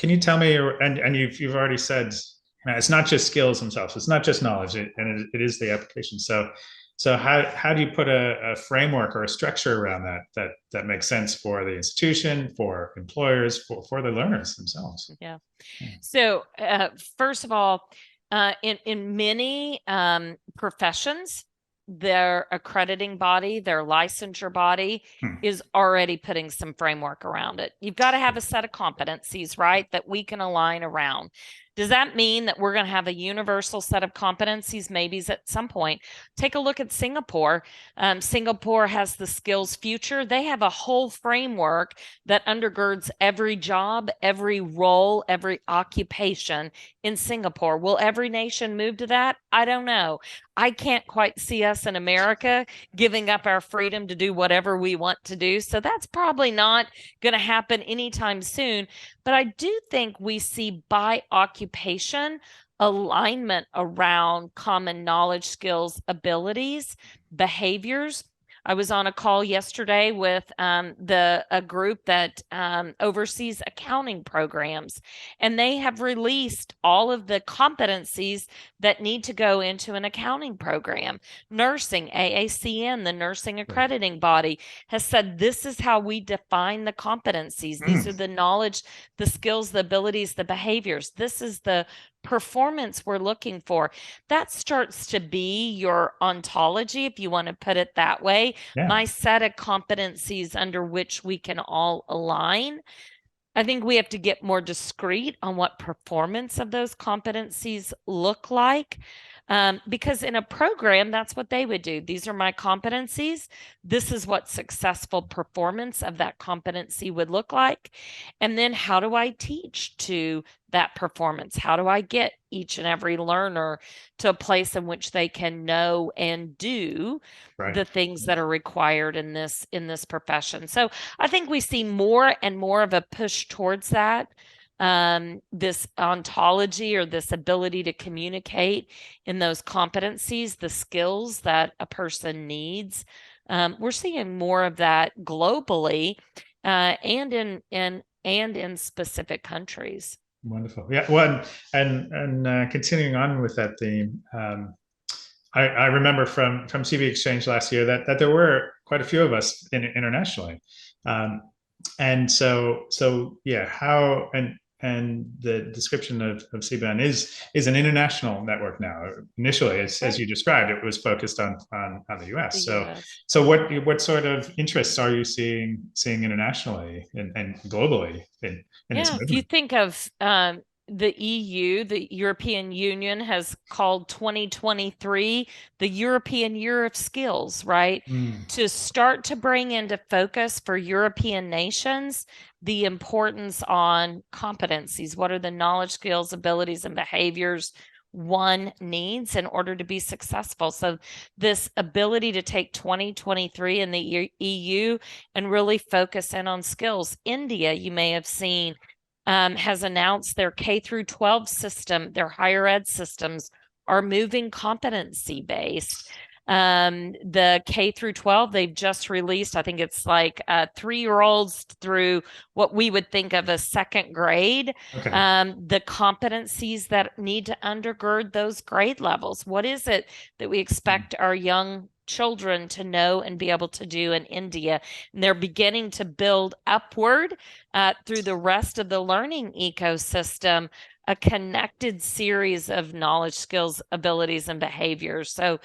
can you tell me, and you've already said it's not just skills themselves, it's not just knowledge, it is the application. So how do you put a framework or a structure around that makes sense for the institution, for employers, for the learners themselves? Yeah. So first of all, in many professions, their accrediting body, their licensure body is already putting some framework around it. You've got to have a set of competencies, right, that we can align around. Does that mean that we're going to have a universal set of competencies? Maybe at some point. Take a look at Singapore. Singapore has the skills future. They have a whole framework that undergirds every job, every role, every occupation in Singapore. Will every nation move to that? I don't know. I can't quite see us in America giving up our freedom to do whatever we want to do. So that's probably not going to happen anytime soon. But I do think we see by occupation alignment around common knowledge, skills, abilities, behaviors. I was on a call yesterday with a group that oversees accounting programs, and they have released all of the competencies that need to go into an accounting program. Nursing, AACN, the nursing accrediting body, has said this is how we define the competencies. These are the knowledge, the skills, the abilities, the behaviors. This is the performance we're looking for. That starts to be your ontology, if you want to put it that way, my set of competencies under which we can all align. I think we have to get more discreet on what performance of those competencies look like. Because in a program, that's what they would do. These are my competencies. This is what successful performance of that competency would look like. And then how do I teach to that performance? How do I get each and every learner to a place in which they can know and do the things that are required in this profession? So I think we see more and more of a push towards that. This ontology, or this ability to communicate in those competencies, the skills that a person needs. We're seeing more of that globally, and in specific countries. Wonderful. Yeah. Well, and continuing on with that theme, I remember from CV Exchange last year that there were quite a few of us internationally, and so yeah. How and the description of CBAN is an international network now. Initially, as you described, it was focused on the US. So what sort of interests are you seeing internationally and globally in this movement? If you think of the EU, the European Union has called 2023 the European Year of Skills, right? To start to bring into focus for European nations the importance on competencies. What are the knowledge, skills, abilities, and behaviors one needs in order to be successful? So this ability to take 2023 in the EU and really focus in on skills. India, you may have seen, has announced their K through 12 system, their higher ed systems are moving competency based. The K through 12, they've just released, I think it's like 3-year-olds through what we would think of as second grade, the competencies that need to undergird those grade levels. What is it that we expect our young children to know and be able to do in India? And they're beginning to build upward through the rest of the learning ecosystem, a connected series of knowledge, skills, abilities, and behaviors. So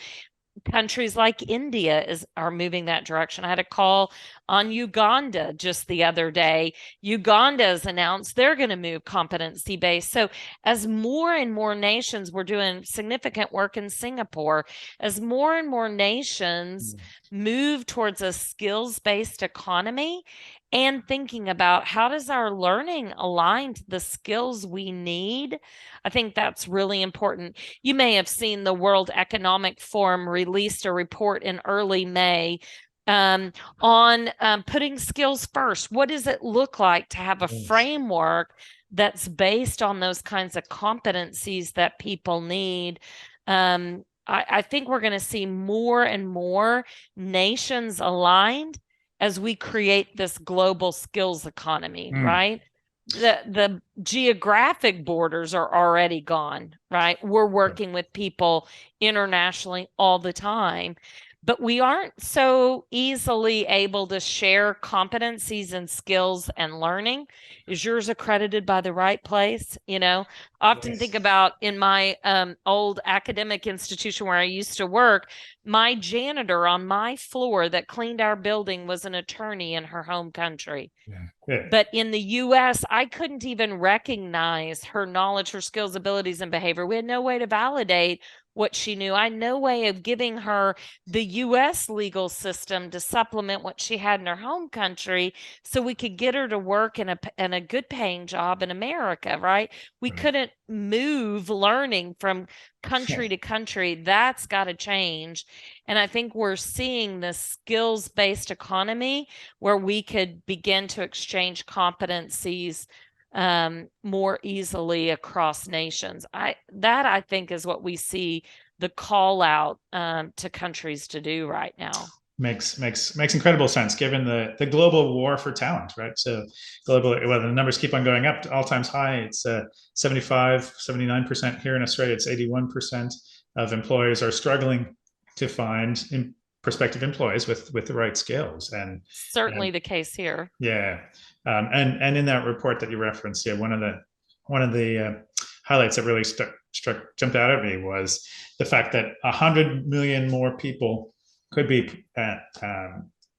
countries like India are moving that direction. I had a call on Uganda just the other day. Uganda has announced they're going to move competency based. So as more and more nations, we're doing significant work in Singapore, as more and more nations move towards a skills-based economy, and thinking about how does our learning align to the skills we need, I think that's really important. You may have seen the World Economic Forum released a report in early May on putting skills first. What does it look like to have a framework that's based on those kinds of competencies that people need? I think we're going to see more and more nations aligned as we create this global skills economy, right? the geographic borders are already gone, right? We're working with people internationally all the time, but we aren't so easily able to share competencies and skills and learning. Is yours accredited by the right place? Often think Yes. about in my old academic institution where I used to work, my janitor on my floor that cleaned our building was an attorney in her home country. Yeah. But in the US, I couldn't even recognize her knowledge, her skills, abilities, and behavior. We had no way to validate what she knew. I had no way of giving her the US legal system to supplement what she had in her home country so we could get her to work in a good paying job in America, right? We Right. couldn't move learning from country Yeah. to country. That's got to change. And I think we're seeing this skills-based economy where we could begin to exchange competencies more easily across nations. I think is what we see the call out to countries to do right now. Makes incredible sense given the global war for talent, right? So well, the numbers keep on going up to all times high. It's 75, 79% here in Australia. It's 81% of employers are struggling to find prospective employees with the right skills. Certainly And the case here. yeah, and in that report that you referenced, yeah, one of the highlights that really jumped out at me was the fact that 100 million more people could be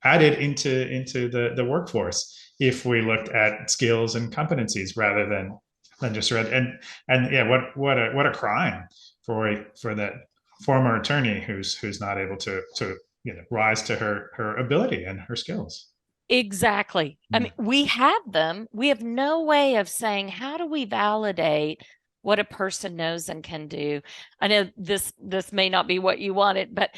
added into the workforce if we looked at skills and competencies rather than just read. And yeah, what a crime for that former attorney who's not able to rise to her ability and her skills. Exactly. I mean, we have them. We have no way of saying, how do we validate what a person knows and can do? I know this may not be what you wanted, but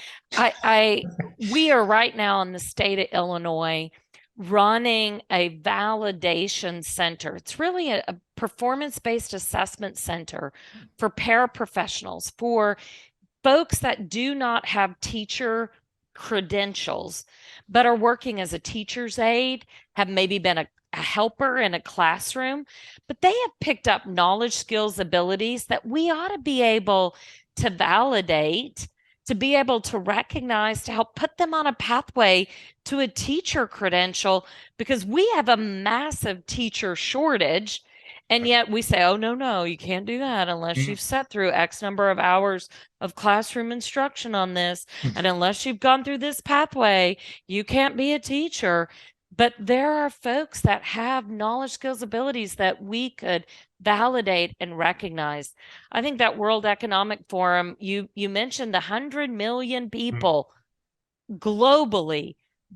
we are right now in the state of Illinois running a validation center. It's really a performance-based assessment center for paraprofessionals, for folks that do not have teacher credentials, but are working as a teacher's aide, have maybe been a helper in a classroom, but they have picked up knowledge, skills, abilities that we ought to be able to validate, to be able to recognize, to help put them on a pathway to a teacher credential, because we have a massive teacher shortage. And yet we say, oh, no, no, you can't do that unless you've sat through X number of hours of classroom instruction on this. And unless you've gone through this pathway, you can't be a teacher. But there are folks that have knowledge, skills, abilities that we could validate and recognize. I think that World Economic Forum, you mentioned the 100 million people globally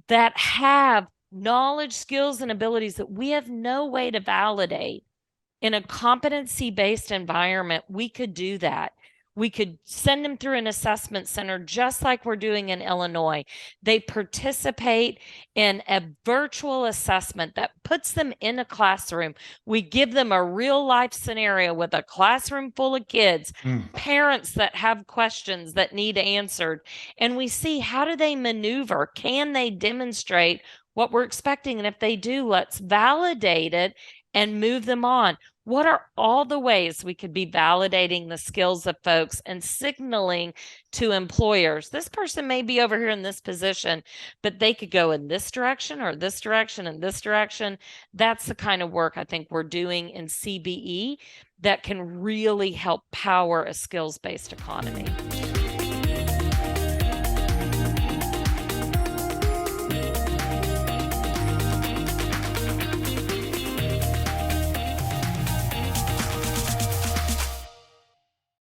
that have knowledge, skills, and abilities that we have no way to validate. In a competency-based environment, we could do that. We could send them through an assessment center just like we're doing in Illinois. They participate in a virtual assessment that puts them in a classroom. We give them a real life scenario with a classroom full of kids, parents that have questions that need answered, and we see how do they maneuver? Can they demonstrate what we're expecting? And if they do, let's validate it and move them on. What are all the ways we could be validating the skills of folks and signaling to employers, this person may be over here in this position, but they could go in this direction or this direction and this direction? That's the kind of work I think we're doing in CBE that can really help power a skills-based economy.